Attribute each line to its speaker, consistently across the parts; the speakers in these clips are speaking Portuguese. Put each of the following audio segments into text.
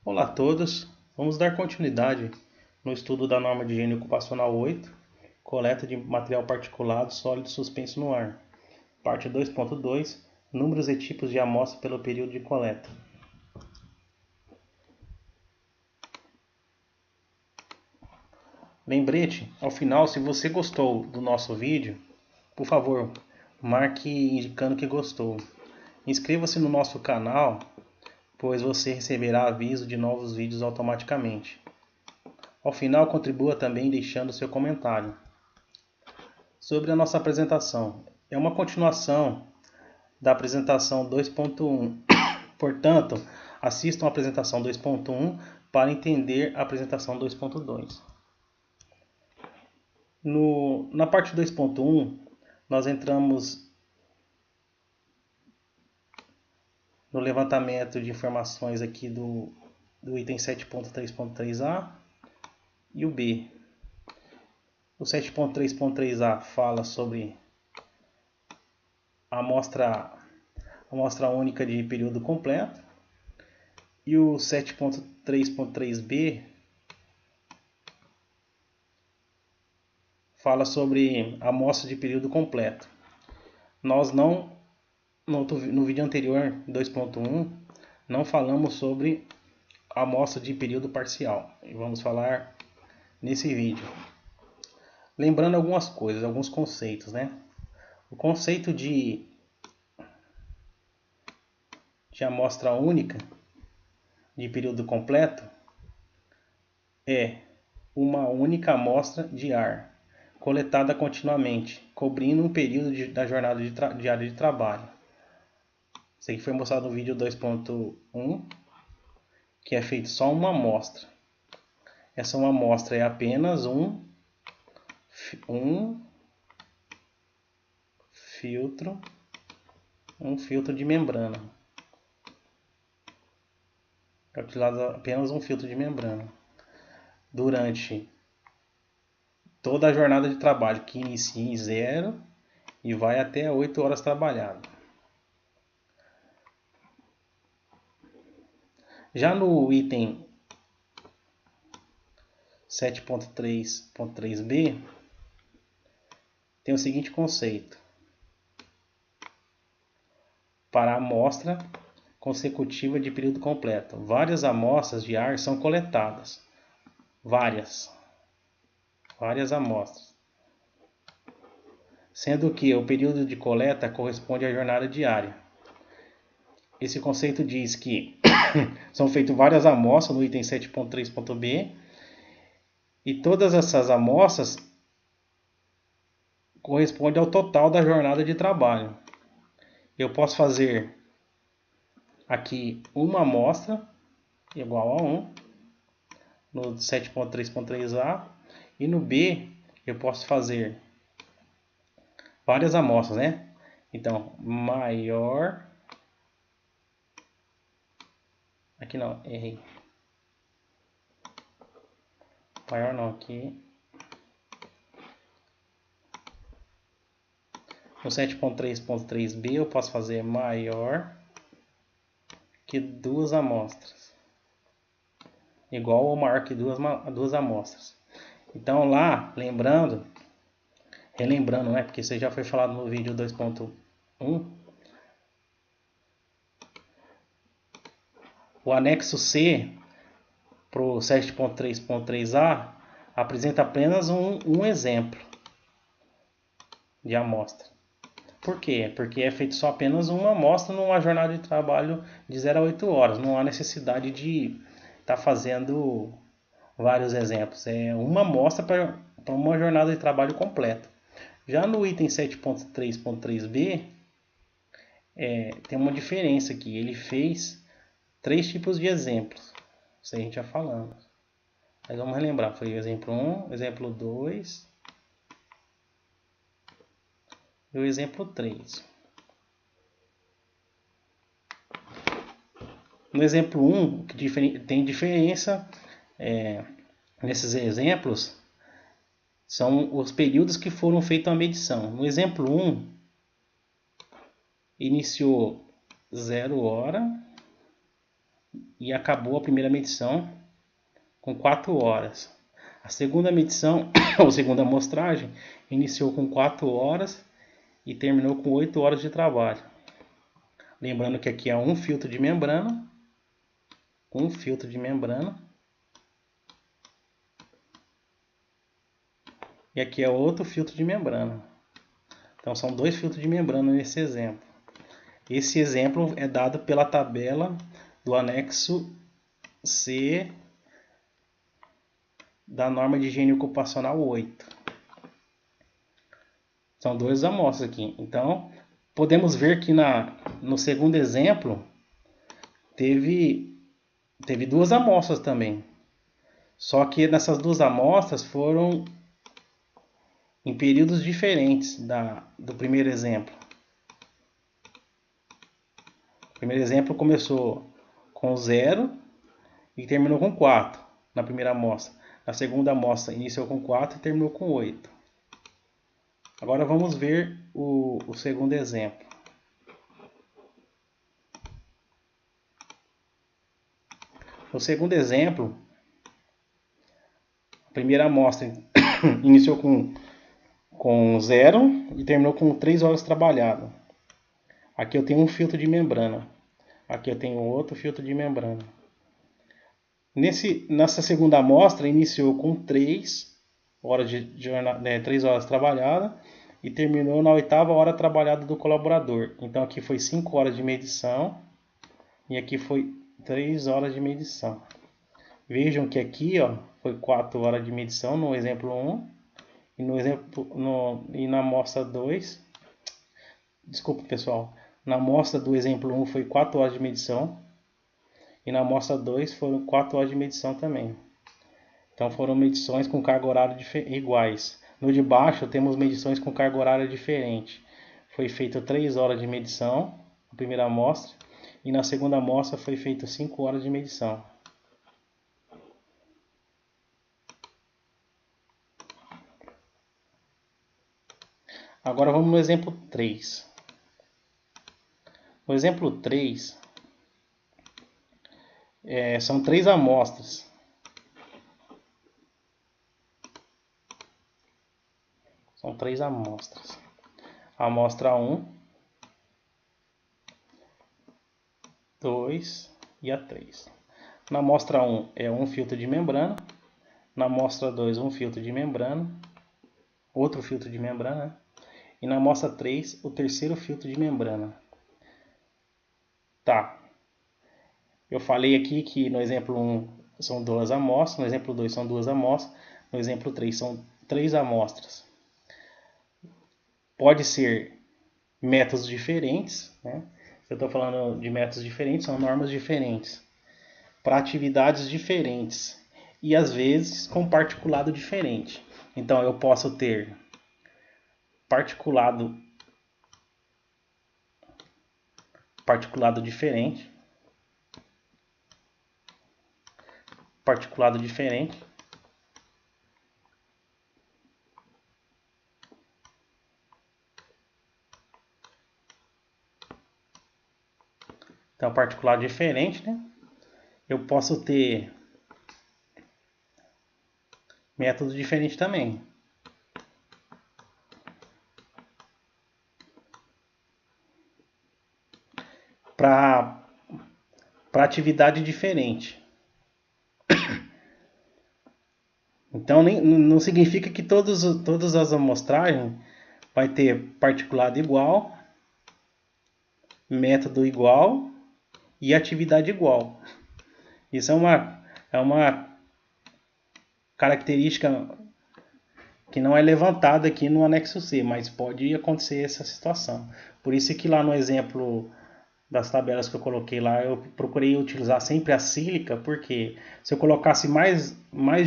Speaker 1: Olá a todos, vamos dar continuidade no estudo da norma de higiene ocupacional 8, coleta de material particulado sólido suspenso no ar. Parte 2.2, números e tipos de amostra pelo período de coleta. Lembrete, ao final, se você gostou do nosso vídeo, por favor, marque indicando que gostou. Inscreva-se no nosso canal, pois você receberá aviso de novos vídeos automaticamente. Ao final, contribua também deixando seu comentário. Sobre a nossa apresentação, é uma continuação da apresentação 2.1. Portanto, assistam a apresentação 2.1 para entender a apresentação 2.2. Na parte 2.1, nós entramos no levantamento de informações aqui do item 7.3.3a e o B. O 7.3.3a fala sobre a amostra única de período completo. E o 7.3.3b fala sobre amostra de período completo. Nós no vídeo anterior, 2.1, não falamos sobre amostra de período parcial. E vamos falar nesse vídeo. Lembrando algumas coisas, alguns conceitos, né? O conceito de amostra única de período completo é uma única amostra de ar coletada continuamente, cobrindo um período da jornada diária de trabalho. Isso aqui foi mostrado no vídeo 2.1, que é feito só uma amostra. Essa uma amostra é apenas um filtro de membrana. É utilizado apenas um filtro de membrana durante toda a jornada de trabalho, que inicia em 0 e vai até 8 horas trabalhadas. Já no item 7.3.3b tem o seguinte conceito: para a amostra consecutiva de período completo, várias amostras de ar são coletadas. Várias amostras. Sendo que o período de coleta corresponde à jornada diária. Esse conceito diz que são feitas várias amostras no item 7.3.b e todas essas amostras correspondem ao total da jornada de trabalho. Eu posso fazer aqui uma amostra igual a 1 no 7.3.3a e no B eu posso fazer várias amostras, né? Então, maior... Aqui não, errei. Maior não, aqui. No 7.3.3b eu posso fazer maior que duas amostras. Igual ou maior que duas amostras. Então lá, relembrando, né? Porque isso já foi falado no vídeo 2.1. O anexo C para o 7.3.3a apresenta apenas um exemplo de amostra. Por quê? Porque é feito só apenas uma amostra numa jornada de trabalho de 0 a 8 horas. Não há necessidade de estar fazendo vários exemplos. É uma amostra para uma jornada de trabalho completa. Já no item 7.3.3b tem uma diferença aqui. Ele fez 3 tipos de exemplos. Isso a gente já falando. Mas vamos relembrar. Foi o exemplo 1, exemplo 2 e o exemplo 3. No exemplo 1, que tem diferença nesses exemplos, são os períodos que foram feitos a medição. No exemplo 1, iniciou 0 hora, e acabou a primeira medição com 4 horas. A segunda medição, ou segunda amostragem, iniciou com 4 horas e terminou com 8 horas de trabalho. Lembrando que aqui é um filtro de membrana, e aqui é outro filtro de membrana. Então são 2 filtros de membrana nesse exemplo. Esse exemplo é dado pela tabela do anexo C da norma de higiene ocupacional 8. São 2 amostras aqui. Então, podemos ver que no segundo exemplo teve 2 amostras também. Só que nessas 2 amostras foram em períodos diferentes do primeiro exemplo. O primeiro exemplo começou com 0 e terminou com 4 na primeira amostra. Na segunda amostra iniciou com 4 e terminou com 8. Agora vamos ver o segundo exemplo. No segundo exemplo, a primeira amostra iniciou com 0 e terminou com 3 horas trabalhadas. Aqui eu tenho um filtro de membrana. Aqui eu tenho outro filtro de membrana. Nessa segunda amostra iniciou com 3 horas, 3 horas trabalhadas e terminou na 8ª hora trabalhada do colaborador. Então aqui foi 5 horas de medição e aqui foi 3 horas de medição. Vejam que aqui foi 4 horas de medição no exemplo 1 e na amostra 2. Desculpa, pessoal. Na amostra do exemplo 1 foi 4 horas de medição e na amostra 2 foram 4 horas de medição também. Então foram medições com carga horária iguais. No de baixo temos medições com carga horária diferente. Foi feito 3 horas de medição na primeira amostra e na segunda amostra foi feito 5 horas de medição. Agora vamos no exemplo 3. No exemplo 3, são 3 amostras. São 3 amostras. A amostra 1, 2 e a 3. Na amostra 1 é um filtro de membrana. Na amostra 2, um filtro de membrana. Outro filtro de membrana. E na amostra 3, o terceiro filtro de membrana. Tá. Eu falei aqui que no exemplo 1 são 2 amostras, no exemplo 2 são 2 amostras, no exemplo 3 são 3 amostras. Pode ser métodos diferentes, né? Eu estou falando de métodos diferentes, são normas diferentes, para atividades diferentes e às vezes com particulado diferente. Então eu posso ter particulado diferente, então particulado diferente, né? Eu posso ter método diferente também. Para atividade diferente. Então não significa que todas as amostragens vai ter particulado igual, método igual e atividade igual. Isso é uma característica que não é levantada aqui no anexo C, mas pode acontecer essa situação. Por isso que lá no exemplo das tabelas que eu coloquei lá, eu procurei utilizar sempre a sílica, porque se eu colocasse mais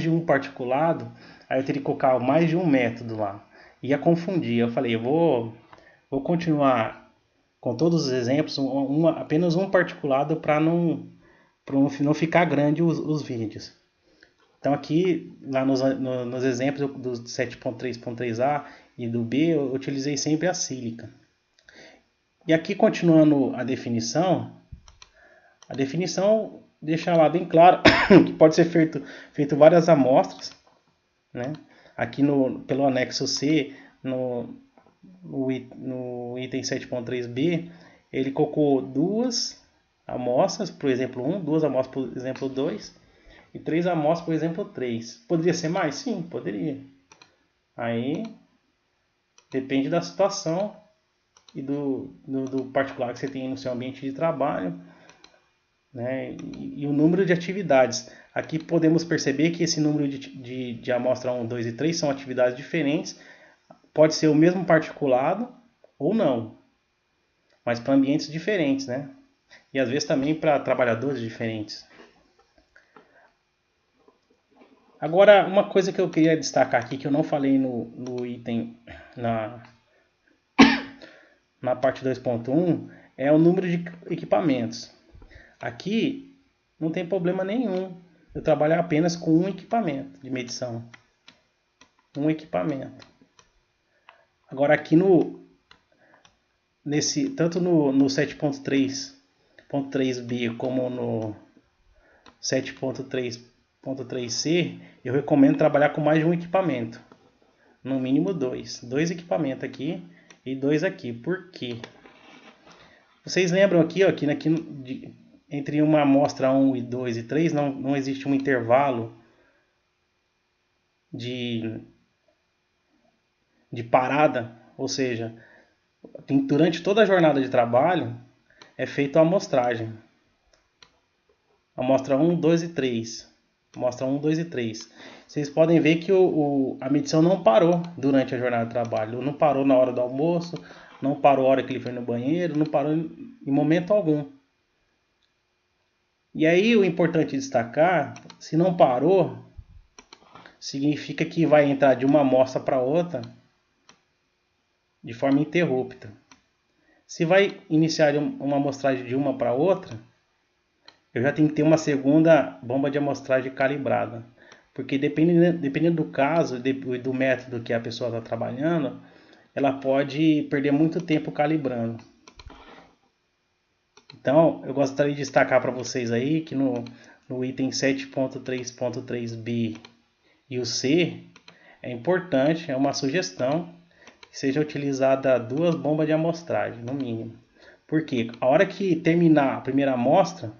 Speaker 1: de um particulado, aí eu teria que colocar mais de um método lá. Ia confundir. Eu falei, eu vou continuar com todos os exemplos, apenas um particulado para não ficar grande os vídeos. Então aqui, lá nos exemplos do 7.3.3a e do B, eu utilizei sempre a sílica. E aqui, continuando a definição deixar lá bem claro que pode ser feito várias amostras, né? Aqui pelo anexo C, no item 7.3b, ele colocou duas amostras, por exemplo 1, duas amostras, por exemplo 2, e 3 amostras, por exemplo 3. Poderia ser mais? Sim, poderia. Aí depende da situação e do particular que você tem no seu ambiente de trabalho, né? E o número de atividades. Aqui podemos perceber que esse número de amostra 1, 2 e 3 são atividades diferentes. Pode ser o mesmo particulado ou não, mas para ambientes diferentes, né? E às vezes também para trabalhadores diferentes. Agora, uma coisa que eu queria destacar aqui, que eu não falei no item, na parte 2.1, é o número de equipamentos. Aqui não tem problema nenhum eu trabalhar apenas com um equipamento de medição. Um equipamento. Agora aqui tanto no 7.3.3b como no 7.3.3c, eu recomendo trabalhar com mais de um equipamento. No mínimo dois. Dois equipamentos aqui e dois aqui. Por quê? Vocês lembram aqui, ó, entre uma amostra 1 e 2 e 3 não existe um intervalo de parada, ou seja, durante toda a jornada de trabalho é feita a amostragem. Amostra 1, 2 e 3. Amostra 1, 2 e 3. Vocês podem ver que a medição não parou durante a jornada de trabalho. Não parou na hora do almoço, não parou na hora que ele foi no banheiro, não parou em momento algum. E aí o importante destacar, se não parou, significa que vai entrar de uma amostra para outra de forma ininterrupta. Se vai iniciar uma amostragem de uma para outra, eu já tenho que ter uma segunda bomba de amostragem calibrada. Porque dependendo do caso e do método que a pessoa está trabalhando, ela pode perder muito tempo calibrando. Então, eu gostaria de destacar para vocês aí que no item 7.3.3b e o C, é importante, é uma sugestão, que seja utilizada 2 bombas de amostragem, no mínimo. Porque a hora que terminar a primeira amostra,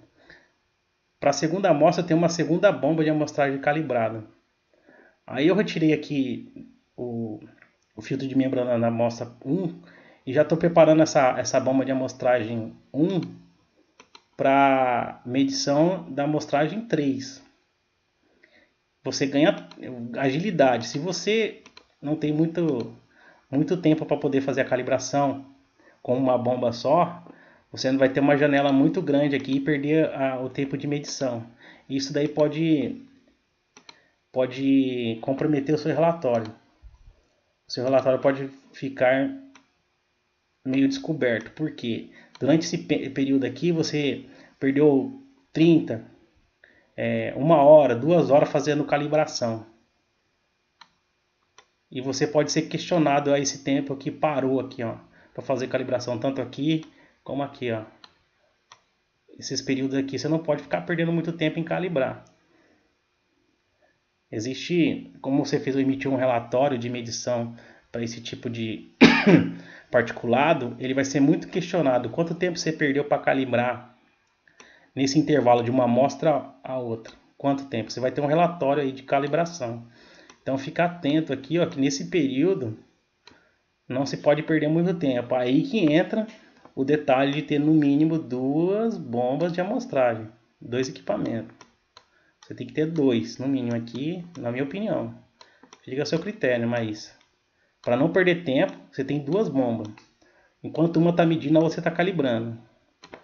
Speaker 1: para a segunda amostra tem uma segunda bomba de amostragem calibrada. Aí eu retirei aqui o filtro de membrana na amostra 1 e já estou preparando essa bomba de amostragem 1 para medição da amostragem 3. Você ganha agilidade. Se você não tem muito tempo para poder fazer a calibração com uma bomba só, você vai ter uma janela muito grande aqui e perder o tempo de medição. Isso daí pode comprometer o seu relatório. O seu relatório pode ficar meio descoberto. Por quê? Durante esse período aqui você perdeu 30, 1 hora, 2 horas fazendo calibração. E você pode ser questionado a esse tempo que parou aqui, ó, para fazer calibração tanto aqui como aqui, ó. Esses períodos aqui você não pode ficar perdendo muito tempo em calibrar. Existe, como você emitiu um relatório de medição para esse tipo de particulado, ele vai ser muito questionado. Quanto tempo você perdeu para calibrar nesse intervalo de uma amostra a outra? Quanto tempo? Você vai ter um relatório aí de calibração. Então fica atento aqui, ó, que nesse período não se pode perder muito tempo. Aí que entra o detalhe de ter no mínimo 2 bombas de amostragem, 2 equipamentos. Você tem que ter 2 no mínimo aqui, na minha opinião. Fica a seu critério, mas para não perder tempo, você tem 2 bombas. Enquanto uma está medindo, a outra está calibrando.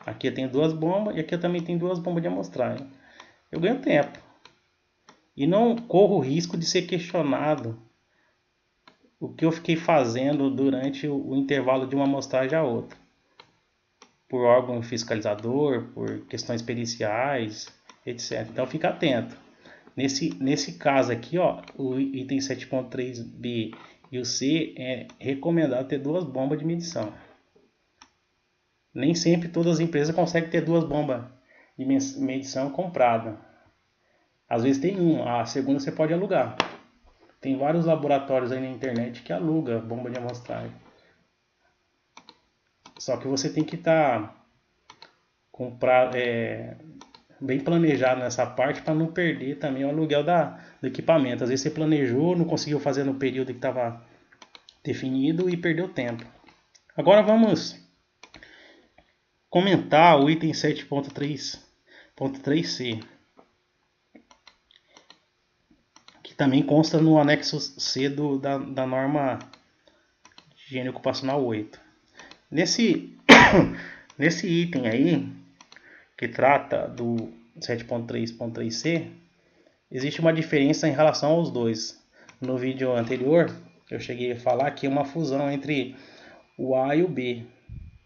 Speaker 1: Aqui eu tenho 2 bombas e aqui eu também tenho 2 bombas de amostragem. Eu ganho tempo. E não corro o risco de ser questionado o que eu fiquei fazendo durante o intervalo de uma amostragem a outra. Por órgão fiscalizador, por questões periciais, etc. Então fica atento. Nesse caso aqui, ó, o item 7.3b e o C é recomendado ter 2 bombas de medição. Nem sempre todas as empresas conseguem ter 2 bombas de medição comprada. Às vezes tem a segunda você pode alugar. Tem vários laboratórios aí na internet que aluga bomba de amostragem. Só que você tem que estar bem planejado nessa parte para não perder também o aluguel do equipamento. Às vezes você planejou, não conseguiu fazer no período que estava definido e perdeu tempo. Agora vamos comentar o item 7.3.3c, que também consta no anexo C da norma de higiene ocupacional 8. Nesse item aí, que trata do 7.3.3c, existe uma diferença em relação aos dois. No vídeo anterior, eu cheguei a falar que é uma fusão entre o A e o B.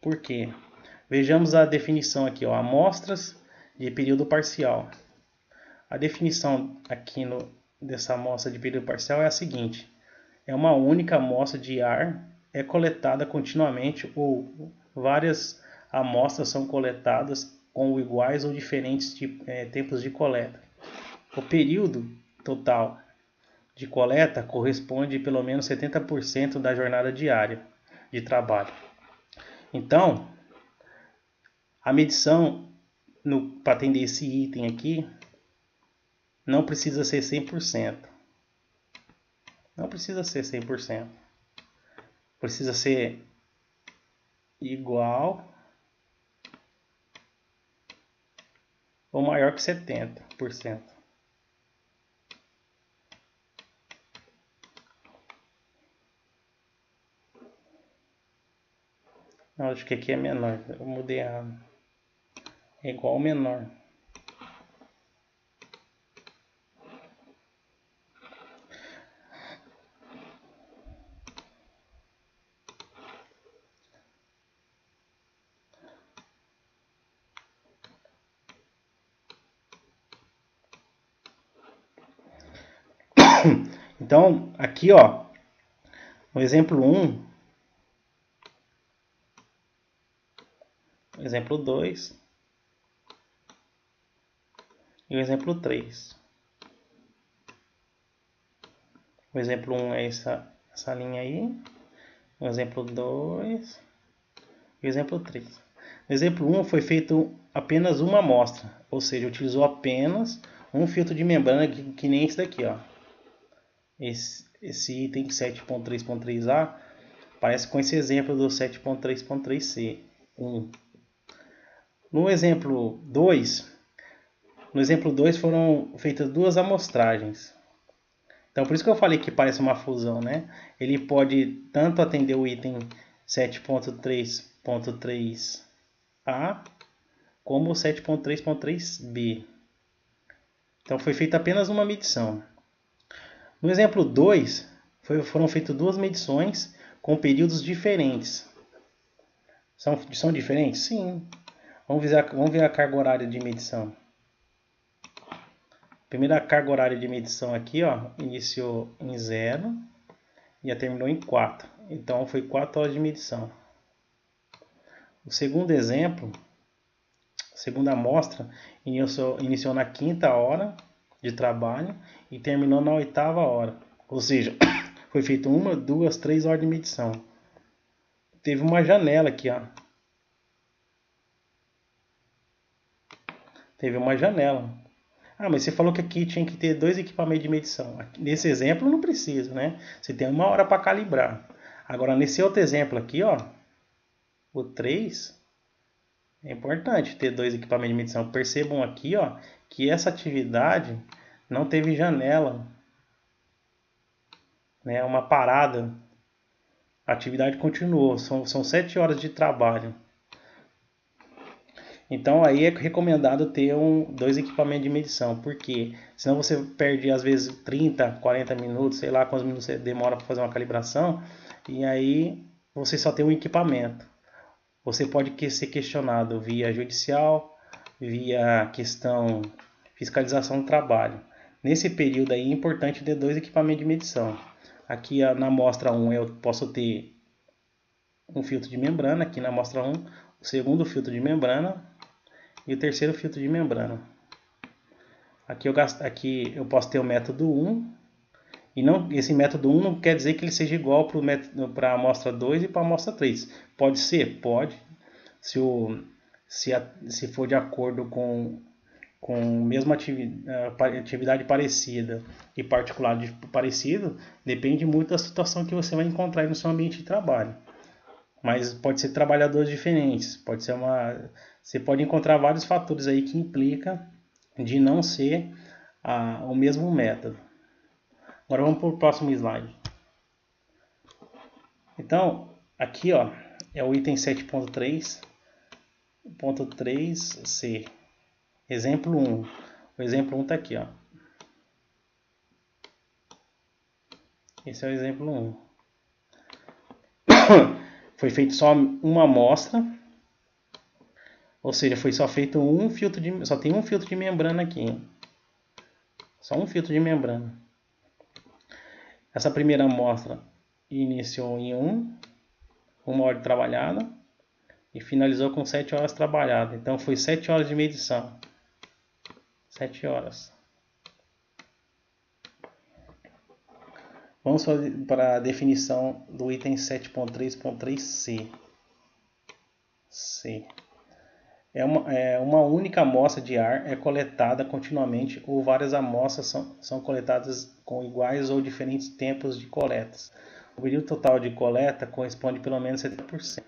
Speaker 1: Por quê? Vejamos a definição aqui, ó, amostras de período parcial. A definição aqui dessa amostra de período parcial é a seguinte: é uma única amostra de ar é coletada continuamente ou várias amostras são coletadas com iguais ou diferentes tempos de coleta. O período total de coleta corresponde a pelo menos 70% da jornada diária de trabalho. Então, a medição para atender esse item aqui não precisa ser 100%. Não precisa ser 100%. Precisa ser igual ou maior que 70%. Não, acho que aqui é menor. Eu mudei errado. É igual ou menor. Então, aqui, ó, no exemplo 1, exemplo 2 e o exemplo 3. O exemplo 1 é essa linha aí, o exemplo 2 e o exemplo 3. No exemplo 1 foi feito apenas uma amostra, ou seja, utilizou apenas um filtro de membrana que nem esse daqui, ó. Esse item 7.3.3a parece com esse exemplo do 7.3.3c. No exemplo 2 foram feitas duas amostragens. Então, por isso que eu falei que parece uma fusão, né? Ele pode tanto atender o item 7.3.3a como o 7.3.3b. Então, foi feita apenas uma medição. No exemplo 2, foram feitas duas medições com períodos diferentes. São diferentes? Sim. Vamos ver a carga horária de medição. Primeira carga horária de medição aqui, ó, iniciou em 0 e terminou em 4. Então, foi 4 horas de medição. O segundo exemplo, a segunda amostra, iniciou na 5ª hora de trabalho e terminou na 8ª hora. Ou seja, foi feito 1, 2, 3 horas de medição. Teve uma janela aqui, ó. Teve uma janela. Ah, mas você falou que aqui tinha que ter 2 equipamentos de medição. Nesse exemplo não precisa, né? Você tem 1 hora para calibrar. Agora, nesse outro exemplo aqui, ó, o 3, é importante ter 2 equipamentos de medição. Percebam aqui, ó, que essa atividade não teve janela, né? Uma parada. A atividade continuou. São 7 horas de trabalho. Então aí é recomendado ter 2 equipamentos de medição, porque senão você perde às vezes 30, 40 minutos, sei lá quantos minutos você demora para fazer uma calibração, e aí você só tem um equipamento. Você pode ser questionado via judicial, via questão fiscalização do trabalho. Nesse período aí é importante ter 2 equipamentos de medição. Aqui na amostra 1 eu posso ter um filtro de membrana, aqui na amostra 1 o segundo filtro de membrana, e o terceiro filtro de membrana. Aqui eu posso ter o método 1, e esse método 1 não quer dizer que ele seja igual para a amostra 2 e para a amostra 3. Pode ser? Pode. Se for de acordo com mesma atividade parecida e particular parecido, depende muito da situação que você vai encontrar no seu ambiente de trabalho. Mas pode ser trabalhadores diferentes, você pode encontrar vários fatores aí que implicam de não ser o mesmo método. Agora vamos para o próximo slide. Então, aqui ó, é o item 7.3.3c. Exemplo 1. O exemplo 1 está aqui, ó. Esse é o exemplo 1. Foi feito só uma amostra, ou seja, foi só feito só tem um filtro de membrana aqui, hein? Só um filtro de membrana. Essa primeira amostra iniciou em 1 hora trabalhada e finalizou com 7 horas trabalhadas. Então foi 7 horas de medição. 7 horas. Vamos para a definição do item 7.3.3c. Uma única amostra de ar é coletada continuamente ou várias amostras são coletadas com iguais ou diferentes tempos de coletas. O período total de coleta corresponde a pelo menos 70%.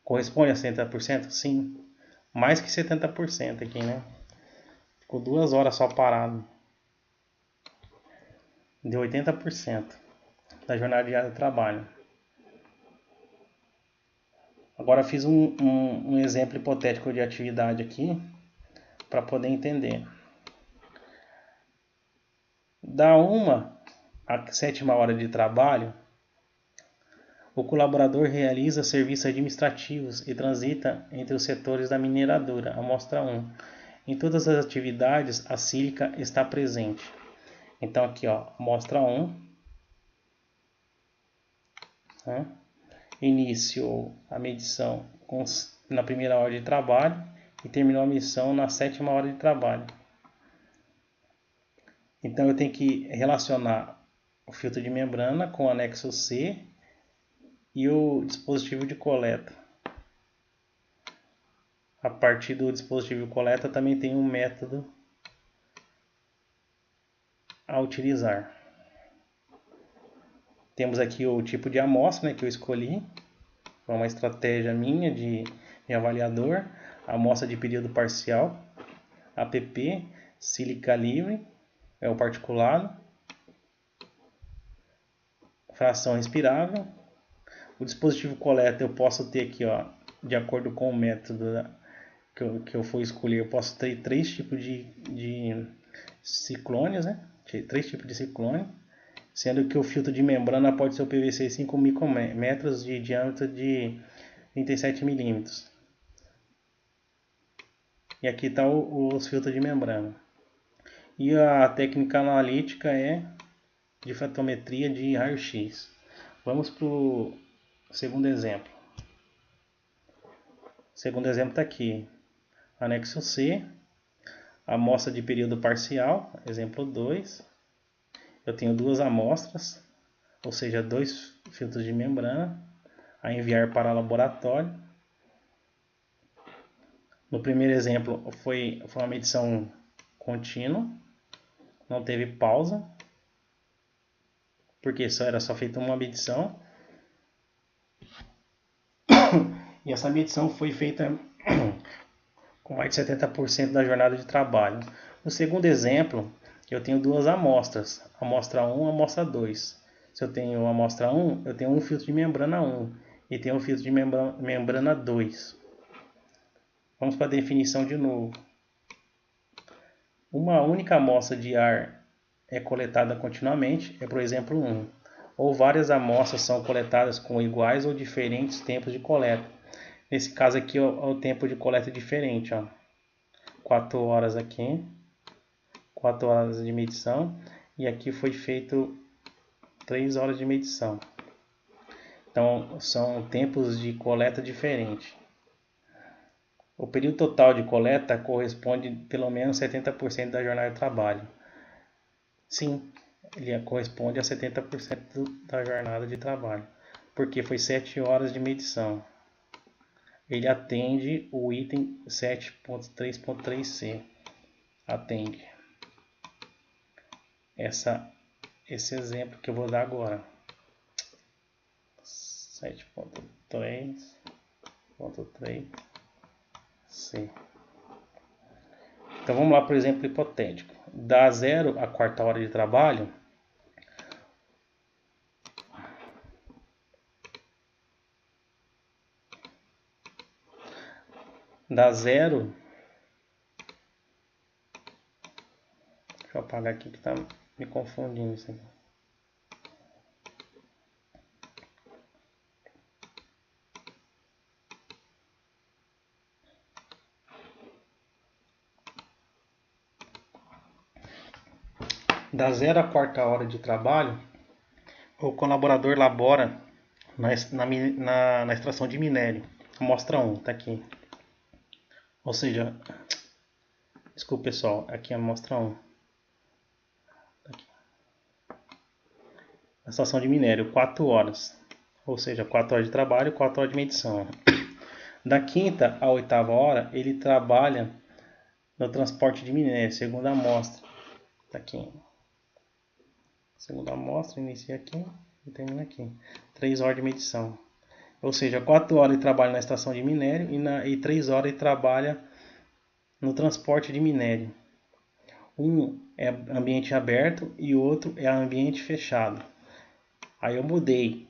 Speaker 1: Corresponde a 70%? Sim. Mais que 70% aqui, né? Ficou 2 horas só parado. Deu 80% da jornada diária de trabalho. Agora fiz um exemplo hipotético de atividade aqui para poder entender. Da 1 à 7ª hora de trabalho, o colaborador realiza serviços administrativos e transita entre os setores da mineradora, amostra 1. Em todas as atividades, a sílica está presente. Então aqui, ó, amostra 1. Né? Iniciou a medição na primeira hora de trabalho e terminou a medição na 7ª hora de trabalho. Então eu tenho que relacionar o filtro de membrana com o anexo C e o dispositivo de coleta. A partir do dispositivo de coleta também tem um método a utilizar. Temos aqui o tipo de amostra, né, que eu escolhi. Foi uma estratégia minha de avaliador. Amostra de período parcial, APP, sílica livre, é o particulado, fração respirável. O dispositivo coleta eu posso ter aqui, ó, de acordo com o método que eu for escolher, eu posso ter 3 tipos de ciclones, né? 3 tipos de ciclone, sendo que o filtro de membrana pode ser o PVC 5 micrômetros de diâmetro de 37 milímetros. E aqui está os filtros de membrana. E a técnica analítica é de fotometria de raio-x. Vamos para o segundo exemplo. O segundo exemplo está aqui. Anexo C, amostra de período parcial, exemplo 2. Eu tenho 2 amostras, ou seja, 2 filtros de membrana, a enviar para laboratório. No primeiro exemplo foi uma medição contínua, não teve pausa, porque era só feita uma medição. E essa medição foi feita com mais de 70% da jornada de trabalho. No segundo exemplo, eu tenho 2 amostras, amostra 1 e amostra 2. Se eu tenho amostra 1, eu tenho um filtro de membrana 1 e tenho um filtro de membrana 2. Vamos para a definição de novo. Uma única amostra de ar é coletada continuamente, é por exemplo 1. Ou várias amostras são coletadas com iguais ou diferentes tempos de coleta. Nesse caso aqui, ó, o tempo de coleta é diferente, ó. 4 horas aqui, 4 horas de medição, e aqui foi feito 3 horas de medição. Então, são tempos de coleta diferentes. O período total de coleta corresponde pelo menos 70% da jornada de trabalho. Sim, ele corresponde a 70% da jornada de trabalho, porque foi 7 horas de medição. Ele atende o item 7.3.3c. Atende esse exemplo que eu vou dar agora. 7.3.3c. Então vamos lá para o exemplo hipotético. Da 0 à quarta hora de trabalho, da 0, deixa eu apagar aqui que está me confundindo isso aqui. Da 0 à quarta hora de trabalho, o colaborador labora na extração de minério. Amostra 1, está aqui. Ou seja, desculpa pessoal, aqui é a amostra 1. Aqui. A extração de minério, 4 horas. Ou seja, 4 horas de trabalho e 4 horas de medição. Da quinta à oitava hora, ele trabalha no transporte de minério, segunda amostra. Está aqui. Segunda amostra, inicia aqui e termina aqui. 3 horas de medição. Ou seja, 4 horas ele trabalha na extração de minério e 3 horas ele trabalha no transporte de minério. Um é ambiente aberto e o outro é ambiente fechado. Aí eu mudei.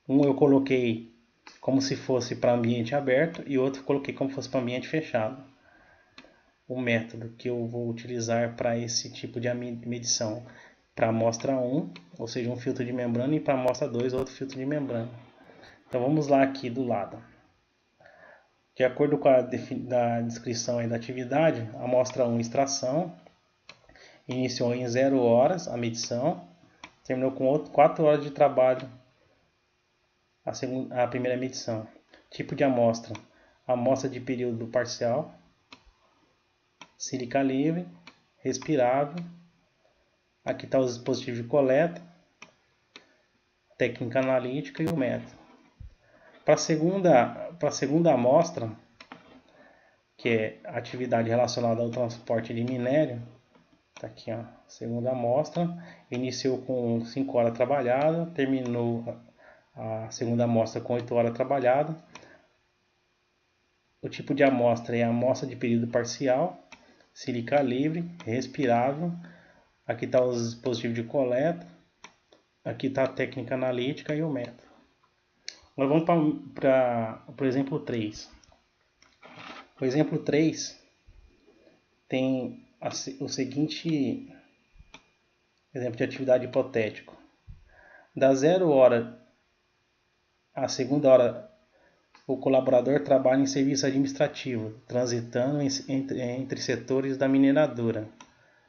Speaker 1: Um eu coloquei como se fosse para ambiente aberto e outro eu coloquei como se fosse para ambiente fechado. O método que eu vou utilizar para esse tipo de medição. Para a amostra 1, ou seja, um filtro de membrana, e para a amostra 2, outro filtro de membrana. Então vamos lá aqui do lado. De acordo com a descrição aí da atividade, a amostra 1, extração, iniciou em 0 horas a medição, terminou com 4 horas de trabalho a primeira medição. Tipo de amostra, amostra de período parcial, sílica livre, respirável. Aqui está os dispositivos de coleta, técnica analítica e o método. Para a segunda amostra, que é a atividade relacionada ao transporte de minério, tá aqui, ó, segunda amostra, iniciou com 5 horas trabalhadas, terminou a segunda amostra com 8 horas trabalhadas. O tipo de amostra é a amostra de período parcial, sílica livre, respirável. Aqui está os dispositivos de coleta, aqui está a técnica analítica e o método. Nós vamos para o exemplo 3. O exemplo 3 tem o seguinte exemplo de atividade hipotético. Da 0 hora à segunda hora, o colaborador trabalha em serviço administrativo, transitando entre setores da mineradora.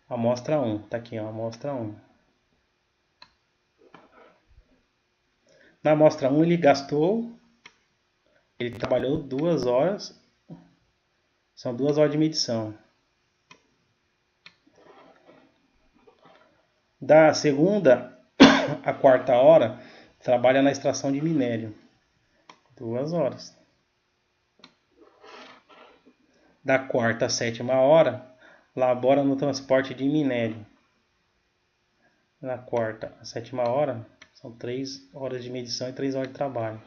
Speaker 1: Amostra 1, está aqui, ó, amostra 1. Na amostra 1 ele trabalhou 2 horas, são 2 horas de medição. Da segunda à quarta hora, trabalha na extração de minério, 2 horas. Da quarta à sétima hora, labora no transporte de minério. Na quarta à sétima hora, são 3 horas de medição e 3 horas de trabalho.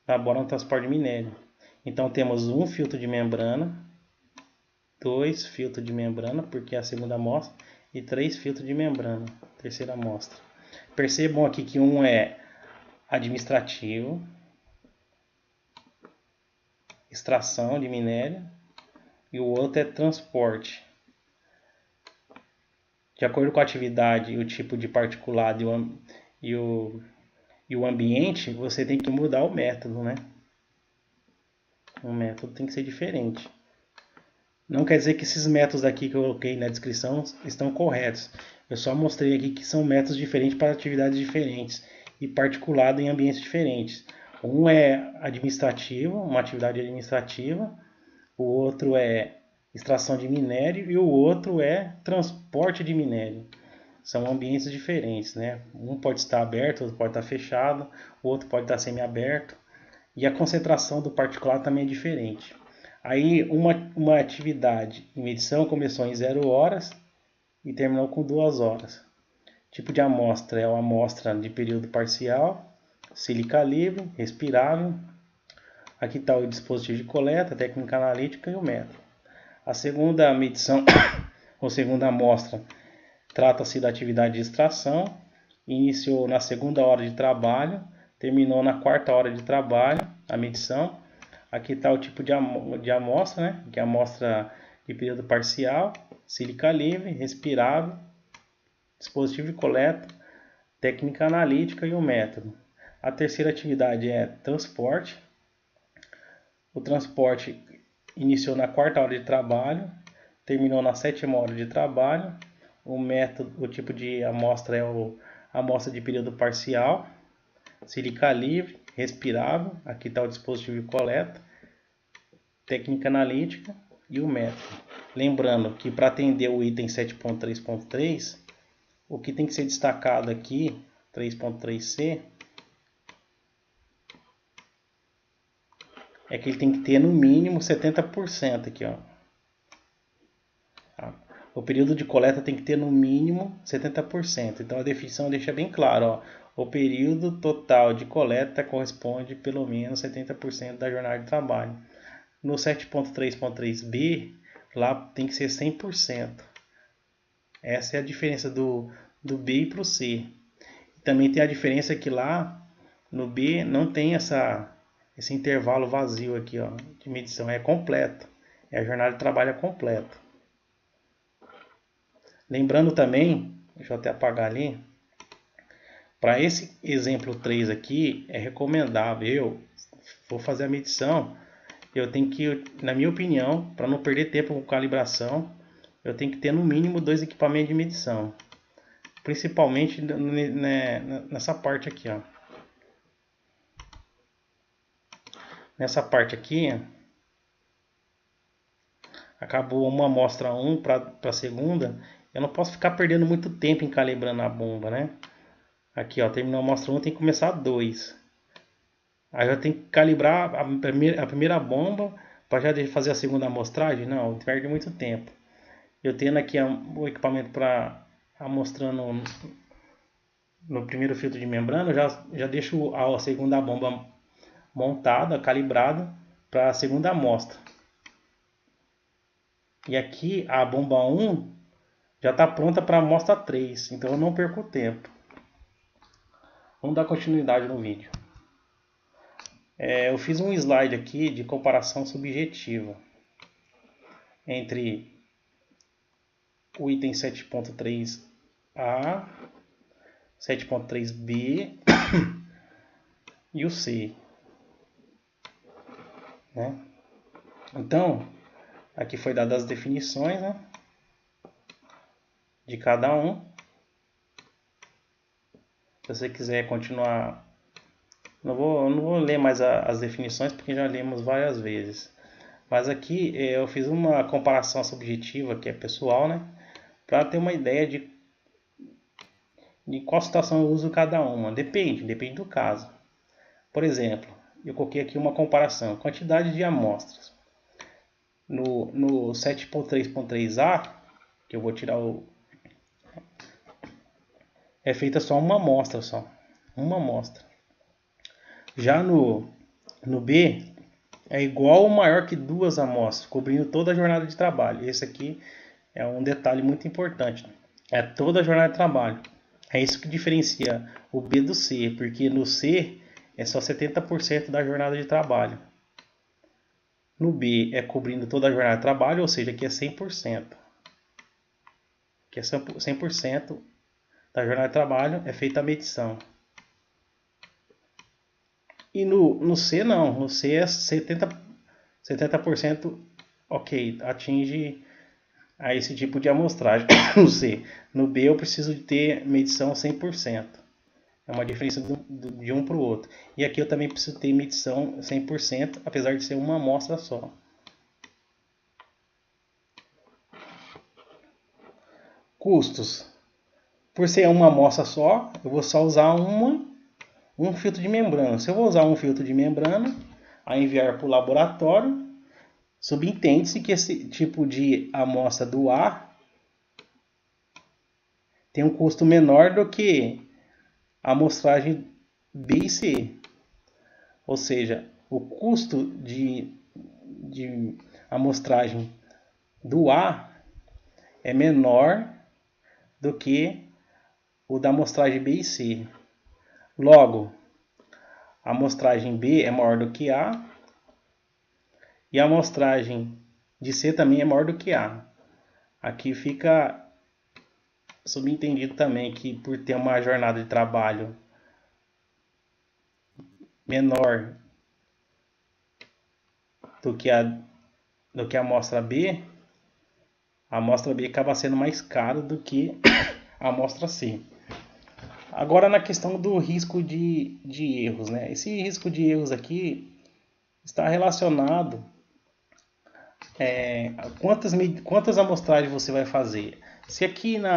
Speaker 1: Labora no transporte de minério. Então temos um filtro de membrana, 2 filtros de membrana, porque é a segunda amostra, e 3 filtros de membrana, terceira amostra. Percebam aqui que um é administrativo, extração de minério, e o outro é transporte. De acordo com a atividade e o tipo de particulado e o ambiente, você tem que mudar o método, né? O método tem que ser diferente. Não quer dizer que esses métodos aqui que eu coloquei na descrição estão corretos. Eu só mostrei aqui que são métodos diferentes para atividades diferentes e particulado em ambientes diferentes. Um é administrativo, uma atividade administrativa, o outro é extração de minério e o outro é transporte de minério. São ambientes diferentes, né? Um pode estar aberto, outro pode estar fechado, o outro pode estar semi-aberto. E a concentração do particulado também é diferente. Aí uma atividade em medição começou em 0 horas e terminou com 2 horas. Tipo de amostra é uma amostra de período parcial, sílica livre, respirável. Aqui está o dispositivo de coleta, a técnica analítica e o método. A segunda medição, ou segunda amostra, trata-se da atividade de extração. Iniciou na segunda hora de trabalho, terminou na quarta hora de trabalho, a medição. Aqui está o tipo de amostra, né? Que é a amostra de período parcial, sílica livre, respirável, dispositivo de coleta, técnica analítica e o método. A terceira atividade é transporte. O transporte iniciou na quarta hora de trabalho, terminou na sétima hora de trabalho. O método, o tipo de amostra é a amostra de período parcial, sílica livre, respirável. Aqui está o dispositivo de coleta, técnica analítica e o método. Lembrando que para atender o item 7.3.3, o que tem que ser destacado aqui, 3.3c, é que ele tem que ter no mínimo 70% aqui, ó. Tá? O período de coleta tem que ter no mínimo 70%. Então a definição deixa bem claro, ó. O período total de coleta corresponde pelo menos 70% da jornada de trabalho. No 7.3.3b, lá tem que ser 100%. Essa é a diferença do B para o C. Também tem a diferença que lá no B não tem esse intervalo vazio aqui, ó, de medição, é completo. É a jornada de trabalho completa. Lembrando também, deixa eu até apagar ali, para esse exemplo 3 aqui, é recomendável, eu vou fazer a medição, eu tenho que, na minha opinião, para não perder tempo com calibração, eu tenho que ter no mínimo 2 equipamentos de medição. Principalmente nessa parte aqui, ó. Nessa parte aqui, acabou uma amostra 1 para a segunda, eu não posso ficar perdendo muito tempo em calibrando a bomba, né? Aqui, ó, terminou a amostra 1, tem que começar 2. Aí eu tenho que calibrar a primeira bomba para já fazer a segunda amostragem? Não, perde muito tempo. Eu tendo aqui o equipamento para amostrando no primeiro filtro de membrana, eu já deixo a segunda bomba montada, calibrada para a segunda amostra. E aqui a bomba 1 já está pronta para a amostra 3, então eu não perco tempo. Vamos dar continuidade no vídeo. Eu fiz um slide aqui de comparação subjetiva entre o item 7.3a, 7.3b e o C. Né? Então, aqui foi dadas as definições, né, de cada um. Se você quiser continuar, não vou ler mais as definições porque já lemos várias vezes. Mas aqui eu fiz uma comparação subjetiva, que é pessoal, né, para ter uma ideia de qual situação eu uso cada uma. Depende do caso. Por exemplo, eu coloquei aqui uma comparação, quantidade de amostras. No 7.3.3a, que eu vou tirar é feita só uma amostra só. Uma amostra. Já no B, é igual ou maior que 2 amostras, cobrindo toda a jornada de trabalho. Esse aqui é um detalhe muito importante. É toda a jornada de trabalho. É isso que diferencia o B do C, porque no C é só 70% da jornada de trabalho. No B é cobrindo toda a jornada de trabalho, ou seja, aqui é 100%. Aqui é 100% da jornada de trabalho é feita a medição. E no C não, no C é 70% ok, atinge a esse tipo de amostragem no C. No B eu preciso de ter medição 100%. É uma diferença de um para o outro. E aqui eu também preciso ter medição 100%, apesar de ser uma amostra só. Custos. Por ser uma amostra só, eu vou só usar um filtro de membrana. Se eu vou usar um filtro de membrana, a enviar para o laboratório, subentende-se que esse tipo de amostra do A tem um custo menor do que a amostragem B e C. Ou seja, o custo de amostragem do A é menor do que o da amostragem B e C. Logo, a amostragem B é maior do que A e a amostragem de C também é maior do que A. Aqui fica subentendido também que por ter uma jornada de trabalho menor do que a amostra B, a amostra B acaba sendo mais cara do que a amostra C. Agora na questão do risco de erros, né? Esse risco de erros aqui está relacionado quantas amostragens você vai fazer. Se aqui no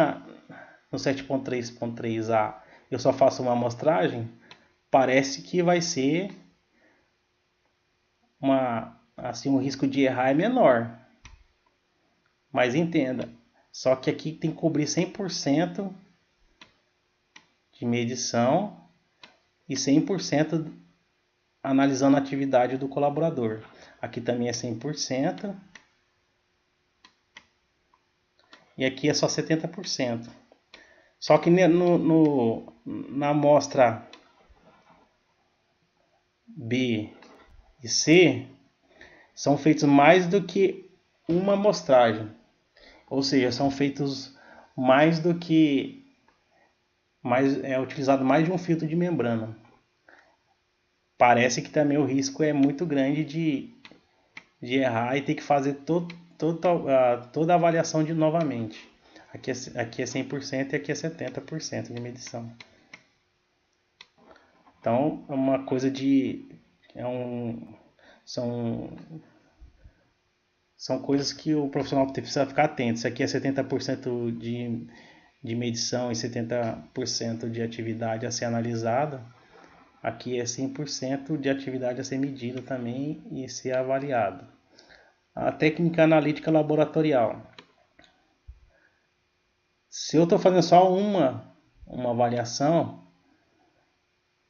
Speaker 1: 7.3.3a eu só faço uma amostragem, parece que vai ser um risco de errar é menor. Mas entenda, só que aqui tem que cobrir 100% de medição e 100% analisando a atividade do colaborador. Aqui também é 100% e aqui é só 70%. Só que na amostra B e C são feitos mais do que uma amostragem. Ou seja, são feitos mais do que é utilizado mais de um filtro de membrana. Parece que também o risco é muito grande de errar e ter que fazer toda a avaliação novamente. Aqui é 100% e aqui é 70% de medição. Então, é uma coisa são coisas que o profissional precisa ficar atento. Isso aqui é 70% de medição e 70% de atividade a ser analisada. Aqui é 100% de atividade a ser medida também e ser avaliado. A técnica analítica laboratorial. Se eu estou fazendo só uma avaliação,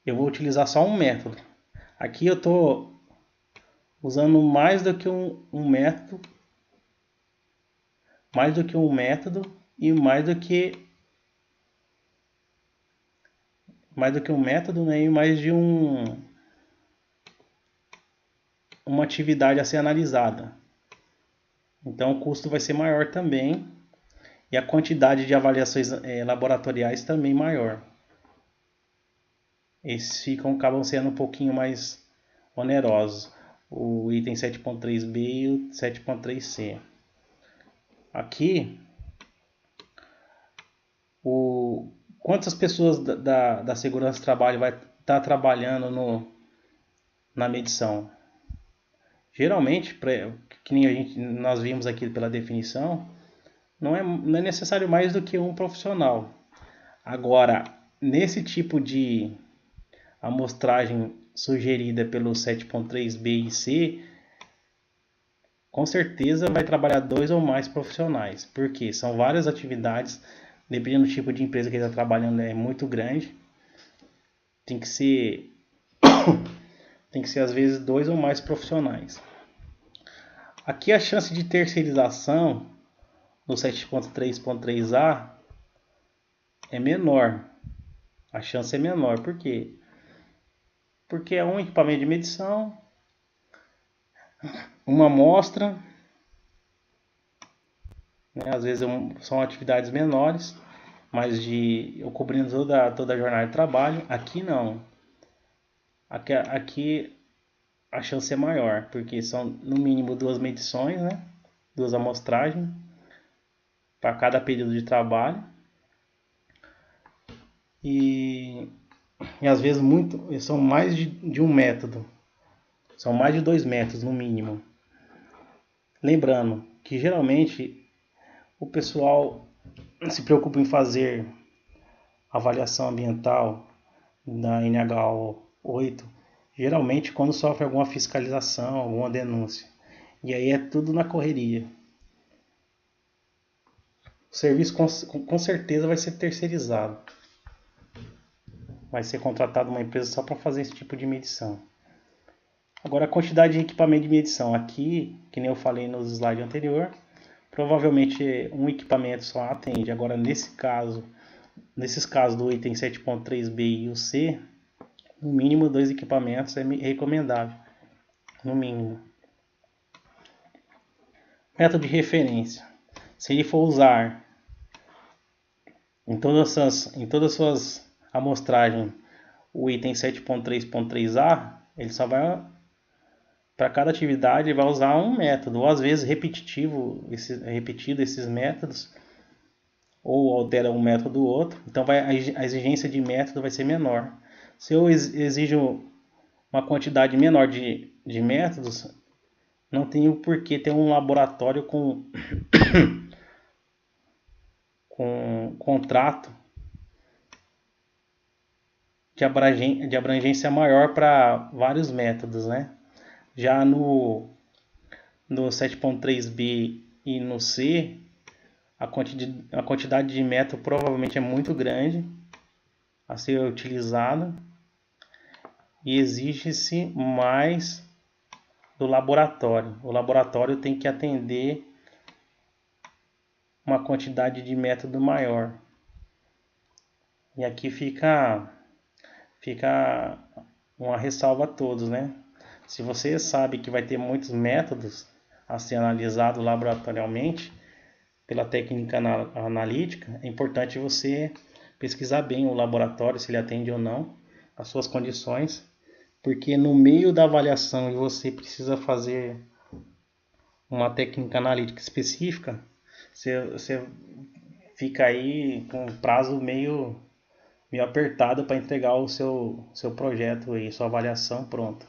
Speaker 1: eu vou utilizar só um método. Aqui eu estou usando mais do que um método e mais do que um método, né, e mais de uma atividade a ser analisada. Então o custo vai ser maior também e a quantidade de avaliações laboratoriais também maior. Esses acabam sendo um pouquinho mais onerosos, o item 7.3b e o 7.3c. Aqui, quantas pessoas da segurança do trabalho vai estar trabalhando na medição? Geralmente, que nem nós vimos aqui pela definição, não é necessário mais do que um profissional. Agora, nesse tipo de amostragem sugerida pelo 7.3b e c, com certeza vai trabalhar 2 ou mais profissionais, porque são várias atividades, dependendo do tipo de empresa que ele está trabalhando, é muito grande. Tem que ser às vezes 2 ou mais profissionais. Aqui a chance de terceirização no 7.3.3a é menor. A chance é menor, por quê? Porque é um equipamento de medição, uma amostra, né? Às vezes são atividades menores, mas eu cobrindo toda a jornada de trabalho. Aqui não. Aqui a chance é maior, porque são no mínimo 2 medições, né? 2 amostragens para cada período de trabalho. E e às vezes são mais de um método. São mais de 2 métodos no mínimo. Lembrando que geralmente o pessoal se preocupa em fazer avaliação ambiental da NH 8, geralmente quando sofre alguma fiscalização, alguma denúncia. E aí é tudo na correria. O serviço com certeza vai ser terceirizado. Vai ser contratado uma empresa só para fazer esse tipo de medição. Agora a quantidade de equipamento de medição. Aqui, que nem eu falei nos slides anterior, provavelmente um equipamento só atende. Agora nesses casos do item 7.3b e o C, no mínimo 2 equipamentos é recomendável. No mínimo. Método de referência. Se ele for usar em todas as suas amostragens o item 7.3.3a, ele só vai, para cada atividade, ele vai usar um método, ou às vezes repetido esses métodos, ou altera um método ou outro, então a exigência de método vai ser menor. Se eu exijo uma quantidade menor de métodos, não tenho por que ter um laboratório com contrato de abrangência maior para vários métodos, né? Já no 7.3b e no C, a quantidade de método provavelmente é muito grande a ser utilizada e exige-se mais do laboratório. O laboratório tem que atender uma quantidade de método maior. E aqui fica uma ressalva a todos, né? Se você sabe que vai ter muitos métodos a ser analisado laboratorialmente pela técnica analítica, é importante você pesquisar bem o laboratório, se ele atende ou não, as suas condições, porque no meio da avaliação você precisa fazer uma técnica analítica específica, você fica aí com um prazo meio apertado para entregar o seu projeto e sua avaliação pronta.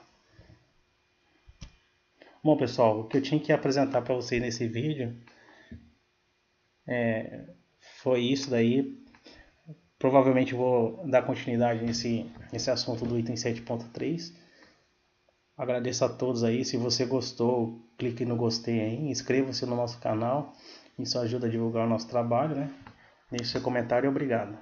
Speaker 1: Bom, pessoal, o que eu tinha que apresentar para vocês nesse vídeo foi isso daí. Provavelmente vou dar continuidade nesse assunto do item 7.3. Agradeço a todos aí. Se você gostou, clique no gostei aí, inscreva-se no nosso canal. Isso ajuda a divulgar o nosso trabalho, né? Deixe seu comentário e obrigado.